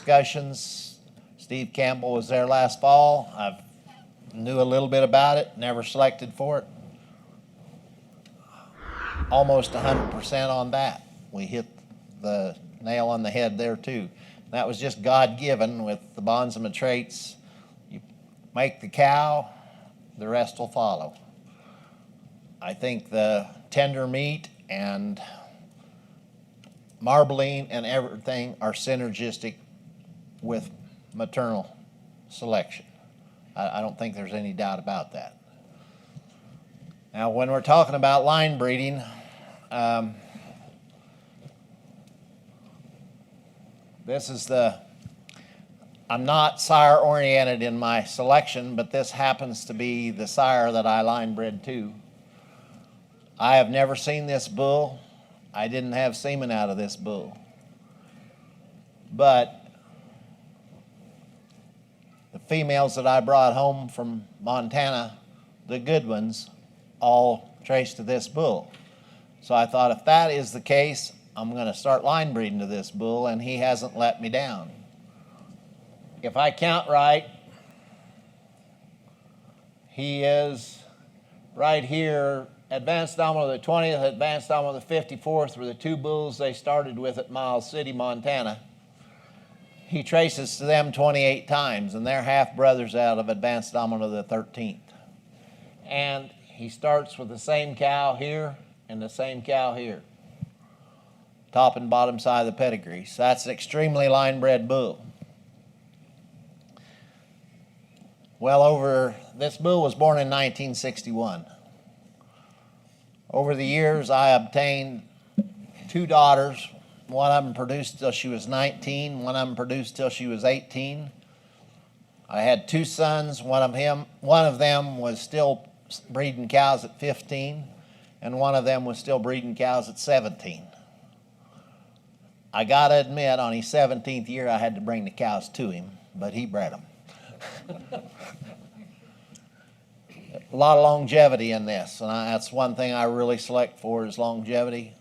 discussions. Steve Campbell was there last fall. I knew a little bit about it, never selected for it. Almost 100% on that. We hit the nail on the head there too. That was just God-given with the Bonsema traits. You make the cow, the rest will follow. I think the tender meat and marbling and everything are synergistic with maternal selection. I don't think there's any doubt about that. Now, when we're talking about line breeding, I'm not sire oriented in my selection, but this happens to be the sire that I line bred to. I have never seen this bull. I didn't have semen out of this bull. But the females that I brought home from Montana, the good ones, all traced to this bull. So I thought, if that is the case, I'm going to start line breeding to this bull, and he hasn't let me down. If I count right, he is right here. Advanced Dominant the 20th, Advanced Dominant the 54th were the two bulls they started with at Miles City, Montana. He traces to them 28 times, and they're half brothers out of Advanced Dominant the 13th. And he starts with the same cow here and the same cow here, top and bottom side of the pedigree. So that's an extremely line-bred bull. Well, this bull was born in 1961. Over the years, I obtained two daughters. One of them produced till she was 19. One of them produced till she was 18. I had two sons. One of them was still breeding cows at 15, and one of them was still breeding cows at 17. I got to admit, on his 17th year, I had to bring the cows to him, but he bred them. A lot of longevity in this, and that's one thing I really select for is longevity.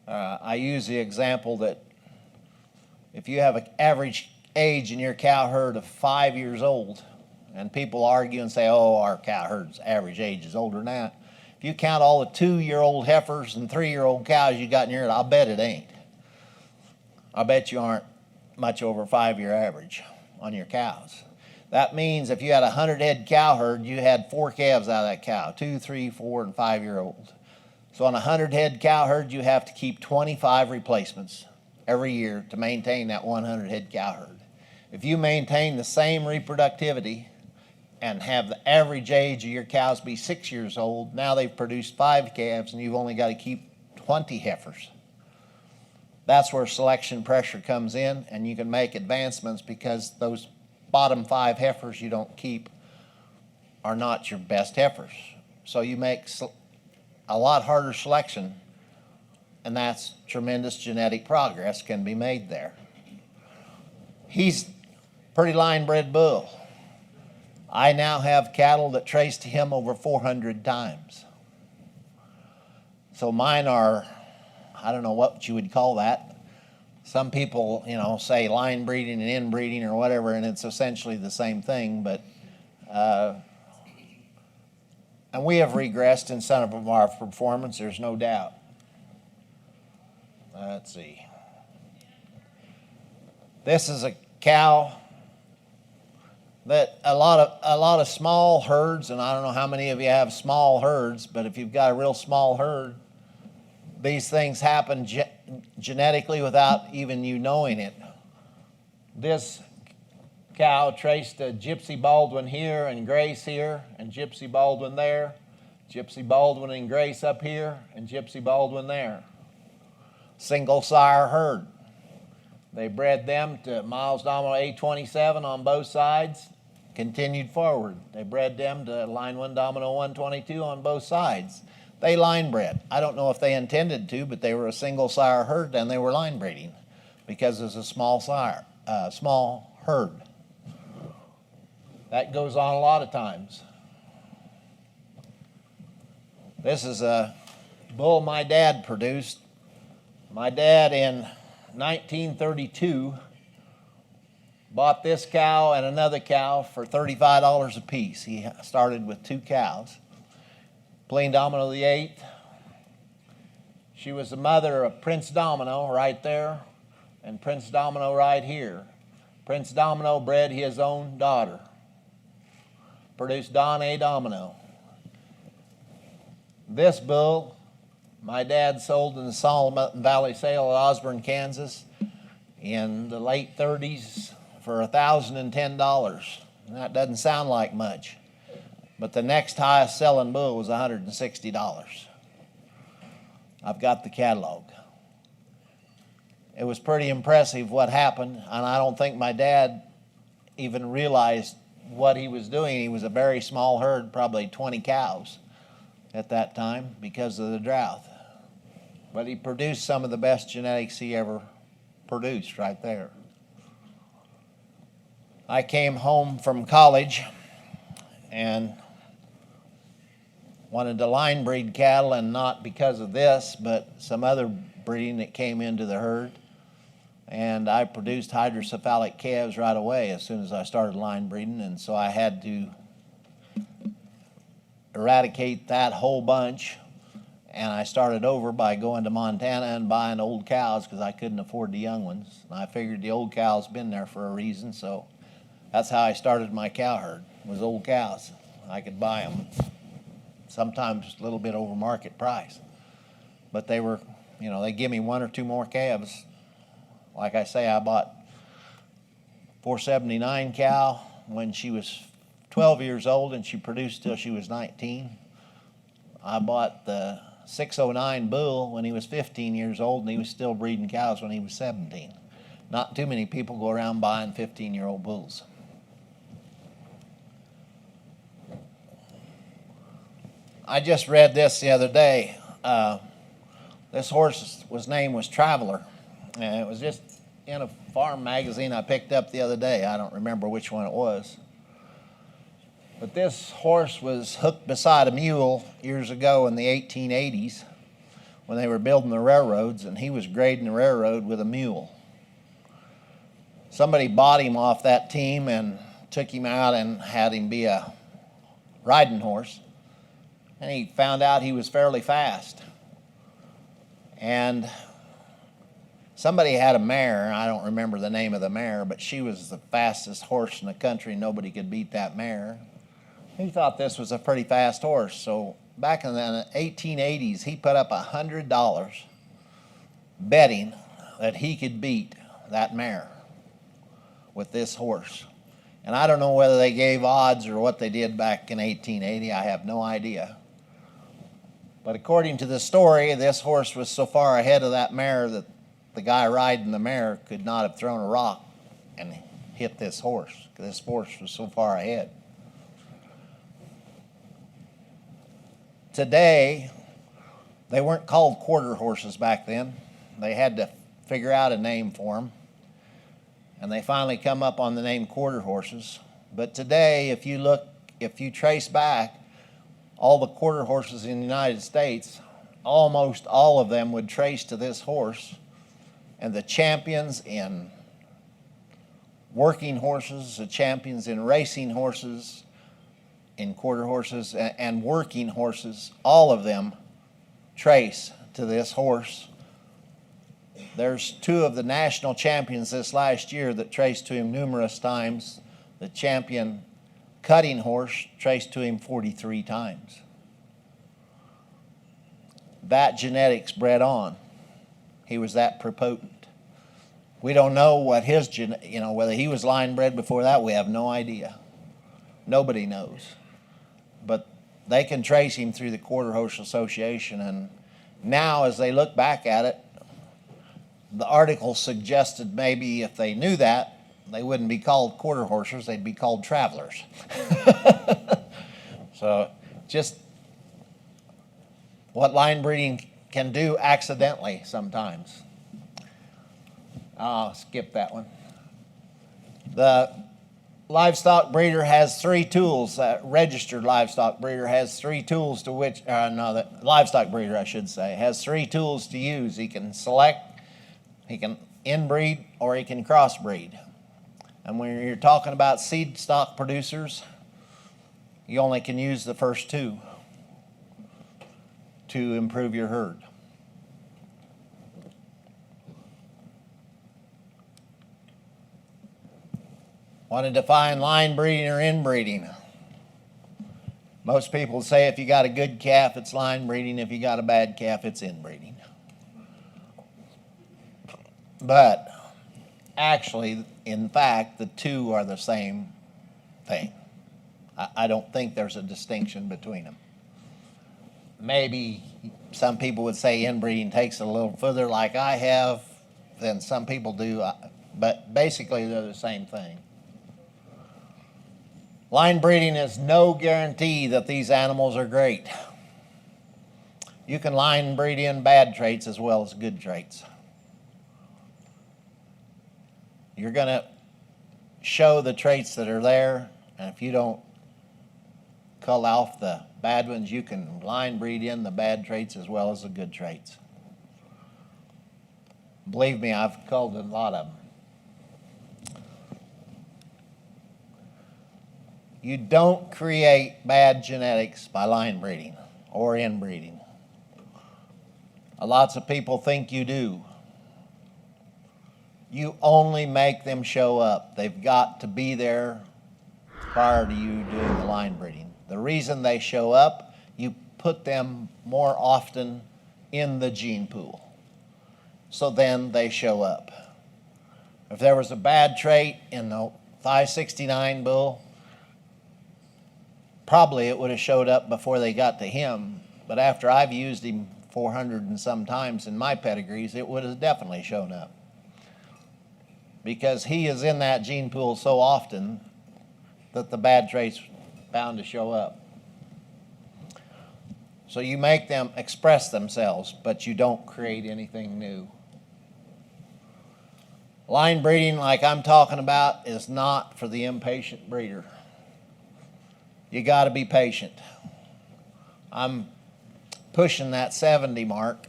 I use the example that if you have an average age in your cow herd of 5 years old, and people argue and say, oh, our cow herd's average age is older than that. If you count all the 2-year-old heifers and 3-year-old cows you got in your herd, I'll bet it ain't. I bet you aren't much over 5-year average on your cows. That means if you had a 100-head cow herd, you had 4 calves out of that cow, 2, 3, 4, and 5-year-old. So on a 100-head cow herd, you have to keep 25 replacements every year to maintain that 100-head cow herd. If you maintain the same reproductivity and have the average age of your cows be 6 years old, now they've produced 5 calves and you've only got to keep 20 heifers. That's where selection pressure comes in, and you can make advancements because those bottom 5 heifers you don't keep are not your best heifers. So you make a lot harder selection, and that's tremendous genetic progress can be made there. He's pretty line-bred bull. I now have cattle that trace to him over 400 times. So mine are, I don't know what you would call that. Some people, say line breeding and inbreeding or whatever, and it's essentially the same thing, but and we have regressed in some of our performance, there's no doubt. Let's see. This is a cow that a lot of small herds, and I don't know how many of you have small herds, but if you've got a real small herd, these things happen genetically without even you knowing it. This cow traced to Gypsy Baldwin here and Grace here and Gypsy Baldwin there, Gypsy Baldwin and Grace up here and Gypsy Baldwin there. Single sire herd. They bred them to Miles Domino A27 on both sides, continued forward. They bred them to Line 1 Domino 122 on both sides. They line bred. I don't know if they intended to, but they were a single sire herd and they were line breeding because it's a small herd. That goes on a lot of times. This is a bull my dad produced. My dad in 1932 Bought this cow and another cow for $35 a piece. He started with 2 cows. Plain Domino the 8th. She was the mother of Prince Domino right there and Prince Domino right here. Prince Domino bred his own daughter. Produced Don A. Domino. This bull, my dad sold in the Solomon Valley sale at Osborne, Kansas in the late 30s for $1,010. And that doesn't sound like much. But the next highest selling bull was $160. I've got the catalog. It was pretty impressive what happened, and I don't think my dad even realized what he was doing. He was a very small herd, probably 20 cows at that time because of the drought. But he produced some of the best genetics he ever produced right there. I came home from college and wanted to line breed cattle, and not because of this, but some other breeding that came into the herd. And I produced hydrocephalic calves right away as soon as I started line breeding, and so I had to eradicate that whole bunch, and I started over by going to Montana and buying old cows because I couldn't afford the young ones. And I figured the old cows been there for a reason, so that's how I started my cow herd, was old cows. I could buy them, sometimes a little bit over market price. But they were, they give me 1 or 2 more calves. Like I say, I bought 479 cow when she was 12 years old and she produced till she was 19. I bought the 609 bull when he was 15 years old and he was still breeding cows when he was 17. Not too many people go around buying 15-year-old bulls. I just read this the other day. This horse's name was Traveler. And it was just in a farm magazine I picked up the other day. I don't remember which one it was. But this horse was hooked beside a mule years ago in the 1880s when they were building the railroads, and he was grading the railroad with a mule. Somebody bought him off that team and took him out and had him be a riding horse. And he found out he was fairly fast. And somebody had a mare. I don't remember the name of the mare, but she was the fastest horse in the country. Nobody could beat that mare. He thought this was a pretty fast horse. So back in the 1880s, he put up $100 betting that he could beat that mare with this horse. And I don't know whether they gave odds or what they did back in 1880. I have no idea. But according to the story, this horse was so far ahead of that mare that the guy riding the mare could not have thrown a rock and hit this horse. This horse was so far ahead. Today, they weren't called quarter horses back then. They had to figure out a name for them. And they finally come up on the name quarter horses. But today, if you trace back all the quarter horses in the United States, almost all of them would trace to this horse. And the champions in working horses, the champions in racing horses, in quarter horses, and working horses, all of them trace to this horse. There's 2 of the national champions this last year that traced to him numerous times. The champion cutting horse traced to him 43 times. That genetics bred on. He was that prepotent. We don't know what his, whether he was line bred before that. We have no idea. Nobody knows. But they can trace him through the Quarter Horse Association. And now, as they look back at it, the article suggested maybe if they knew that, they wouldn't be called quarter horses, they'd be called travelers. So just what line breeding can do accidentally sometimes. I'll skip that one. The livestock breeder has 3 tools. Registered livestock breeder has 3 tools to which, the livestock breeder, I should say, has 3 tools to use. He can select, he can inbreed, or he can crossbreed. And when you're talking about seed stock producers, you only can use the first two to improve your herd. Want to define line breeding or inbreeding? Most people say if you got a good calf, it's line breeding. If you got a bad calf, it's inbreeding. But actually, in fact, the two are the same thing. I don't think there's a distinction between them. Maybe some people would say inbreeding takes it a little further like I have than some people do, but basically they're the same thing. Line breeding is no guarantee that these animals are great. You can line breed in bad traits as well as good traits. You're going to show the traits that are there, and if you don't cull off the bad ones, you can line breed in the bad traits as well as the good traits. Believe me, I've culled a lot of them. You don't create bad genetics by line breeding or inbreeding. Lots of people think you do. You only make them show up. They've got to be there prior to you doing the line breeding. The reason they show up, you put them more often in the gene pool. So then they show up. If there was a bad trait in the 569 bull, probably it would have showed up before they got to him, but after I've used him 400 and some times in my pedigrees, it would have definitely shown up. Because he is in that gene pool so often that the bad traits bound to show up. So you make them express themselves, but you don't create anything new. Line breeding, like I'm talking about, is not for the impatient breeder. You got to be patient. I'm pushing that 70 mark,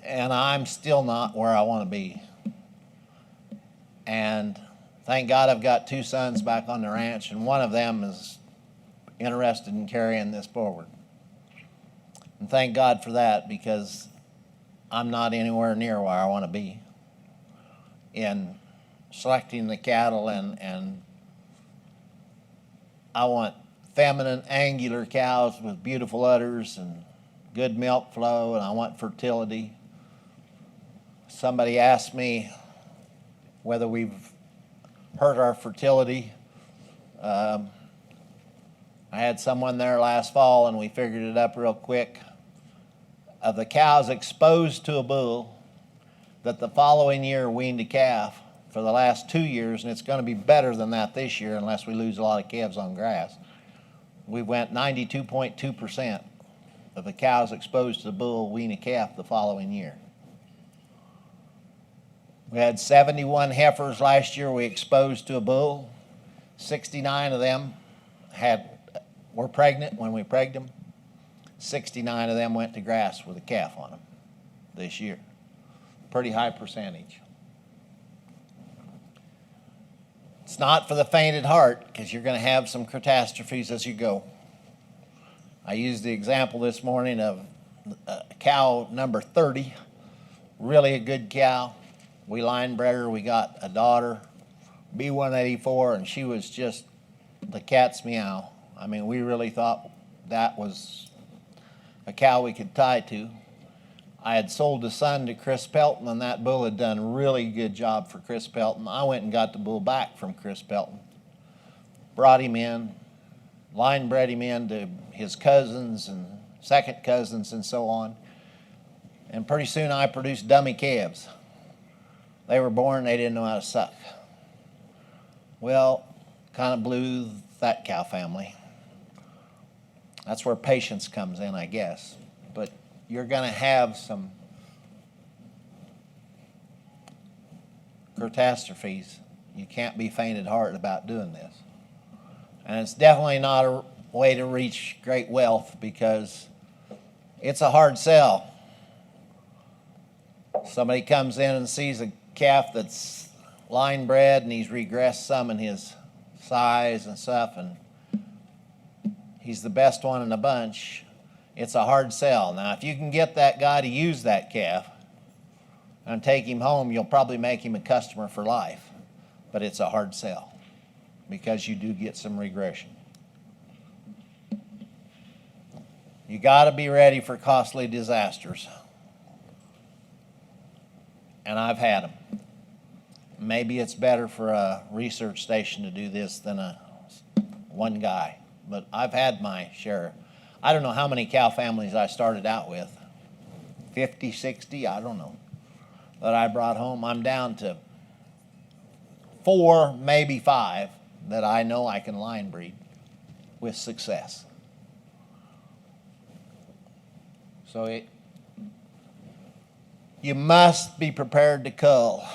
and I'm still not where I want to be. And thank God I've got two sons back on the ranch, and one of them is interested in carrying this forward. And thank God for that, because I'm not anywhere near where I want to be in selecting the cattle, and I want feminine, angular cows with beautiful udders and good milk flow, and I want fertility. Somebody asked me whether we've hurt our fertility. I had someone there last fall, and we figured it up real quick. Of the cows exposed to a bull that the following year weaned a calf for the last 2 years, and it's going to be better than that this year unless we lose a lot of calves on grass, we went 92.2% of the cows exposed to the bull wean a calf the following year. We had 71 heifers last year we exposed to a bull. 69 of them were pregnant when we pregged them. 69 of them went to grass with a calf on them this year. Pretty high percentage. It's not for the faint at heart, because you're going to have some catastrophes as you go. I used the example this morning of cow number 30, really a good cow. We line bred her, we got a daughter, B184, and she was just the cat's meow. I mean, we really thought that was a cow we could tie to. I had sold the son to Chris Pelton, and that bull had done a really good job for Chris Pelton. I went and got the bull back from Chris Pelton, brought him in, line bred him in to his cousins and second cousins and so on. And pretty soon I produced dummy calves. They were born, they didn't know how to suck. Well, kind of blew that cow family. That's where patience comes in, I guess. But you're going to have some catastrophes. You can't be faint at heart about doing this. And it's definitely not a way to reach great wealth, because it's a hard sell. Somebody comes in and sees a calf that's line bred and he's regressed some in his size and stuff, and he's the best one in the bunch, it's a hard sell. Now, if you can get that guy to use that calf and take him home, you'll probably make him a customer for life. But it's a hard sell because you do get some regression. You got to be ready for costly disasters. And I've had them. Maybe it's better for a research station to do this than one guy. But I've had my share. I don't know how many cow families I started out with. 50, 60, I don't know. That I brought home. I'm down to 4, maybe 5 that I know I can line breed with success. So you must be prepared to cull.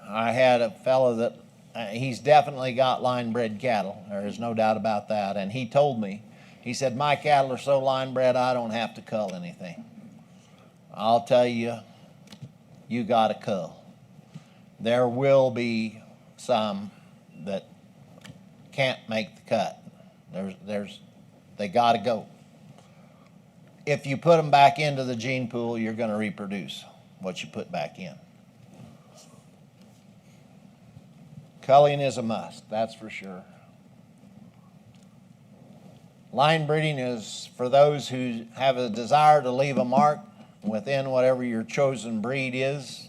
I had a fellow that he's definitely got line bred cattle. There is no doubt about that. And he told me, he said, my cattle are so line bred I don't have to cull anything. I'll tell you, you got to cull. There will be some that can't make the cut. They got to go. If you put them back into the gene pool, you're going to reproduce what you put back in. Culling is a must, that's for sure. Line breeding is for those who have a desire to leave a mark within whatever your chosen breed is,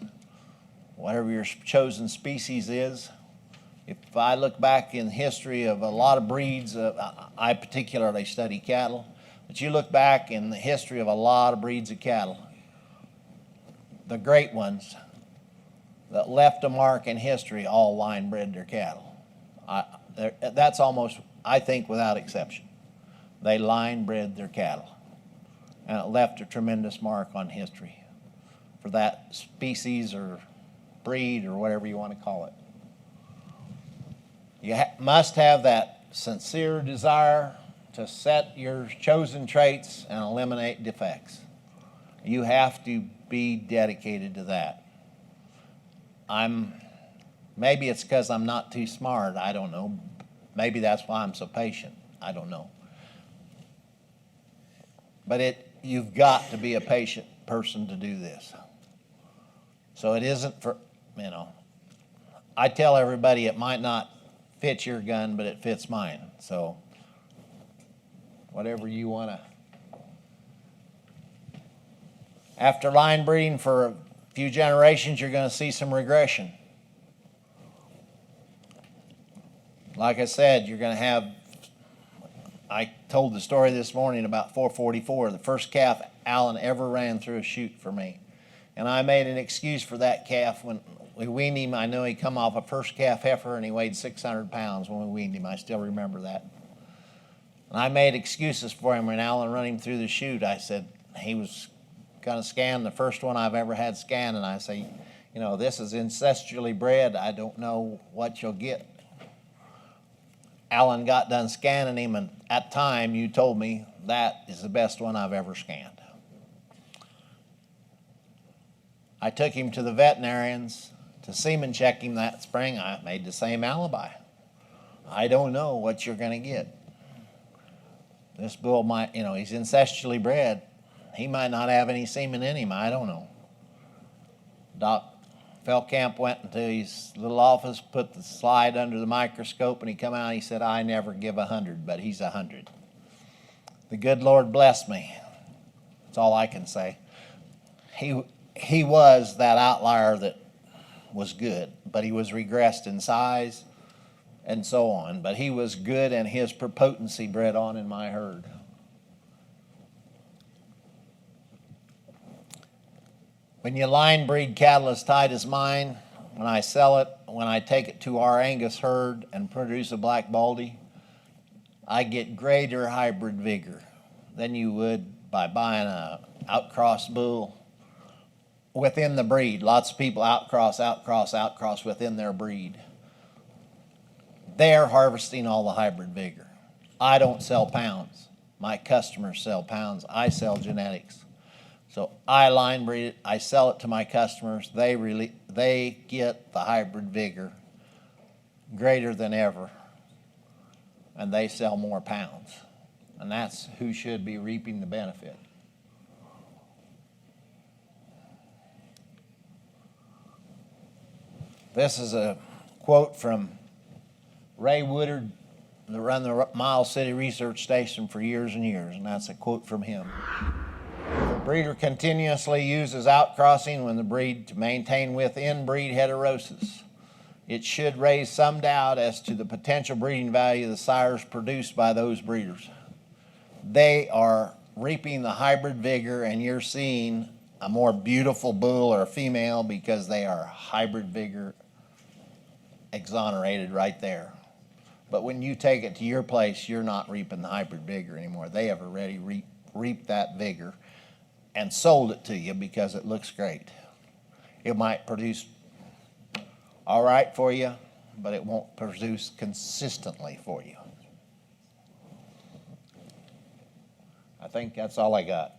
whatever your chosen species is. If I look back in history of a lot of breeds, I particularly study cattle, but you look back in the history of a lot of breeds of cattle, the great ones that left a mark in history all line bred their cattle. That's almost, I think, without exception. They line bred their cattle, and it left a tremendous mark on history for that species or breed or whatever you want to call it. You must have that sincere desire to set your chosen traits and eliminate defects. You have to be dedicated to that. Maybe it's because I'm not too smart, I don't know. Maybe that's why I'm so patient, I don't know. But you've got to be a patient person to do this. So it isn't for, I tell everybody it might not fit your gun, but it fits mine. So whatever you want to. After line breeding for a few generations, you're going to see some regression. Like I said, you're going to have, I told the story this morning about 444, the first calf Alan ever ran through a chute for me. And I made an excuse for that calf when we weaned him. I know he come off a first calf heifer and he weighed 600 pounds when we weaned him. I still remember that. And I made excuses for him when Alan run him through the chute. I said he was going to scan the first one I've ever had scanned. And I say, this is ancestrally bred. I don't know what you'll get. Alan got done scanning him, and at time you told me that is the best one I've ever scanned. I took him to the veterinarians to semen check him that spring. I made the same alibi. I don't know what you're going to get. This bull might, he's ancestrally bred. He might not have any semen in him. I don't know. Doc Feldkamp went into his little office, put the slide under the microscope, and he come out and he said, I never give 100, but he's 100. The good Lord bless me. That's all I can say. He was that outlier that was good, but he was regressed in size and so on. But he was good, and his potency bred on in my herd. When you line breed cattle as tight as mine, when I sell it, when I take it to our Angus herd and produce a black baldy, I get greater hybrid vigor than you would by buying a outcross bull within the breed. Lots of people outcross within their breed. They're harvesting all the hybrid vigor. I don't sell pounds. My customers sell pounds. I sell genetics. So I line breed it, I sell it to my customers, they they get the hybrid vigor greater than ever, and they sell more pounds. And that's who should be reaping the benefit. This is a quote from Ray Woodard, that run the Miles City Research Station for years and years, and that's a quote from him. The breeder continuously uses outcrossing when the breed to maintain within-breed heterosis. It should raise some doubt as to the potential breeding value of the sires produced by those breeders. They are reaping the hybrid vigor, and you're seeing a more beautiful bull or a female because they are hybrid vigor exonerated right there. But when you take it to your place, you're not reaping the hybrid vigor anymore. They have already reaped that vigor and sold it to you because it looks great. It might produce all right for you, but it won't produce consistently for you. I think that's all I got.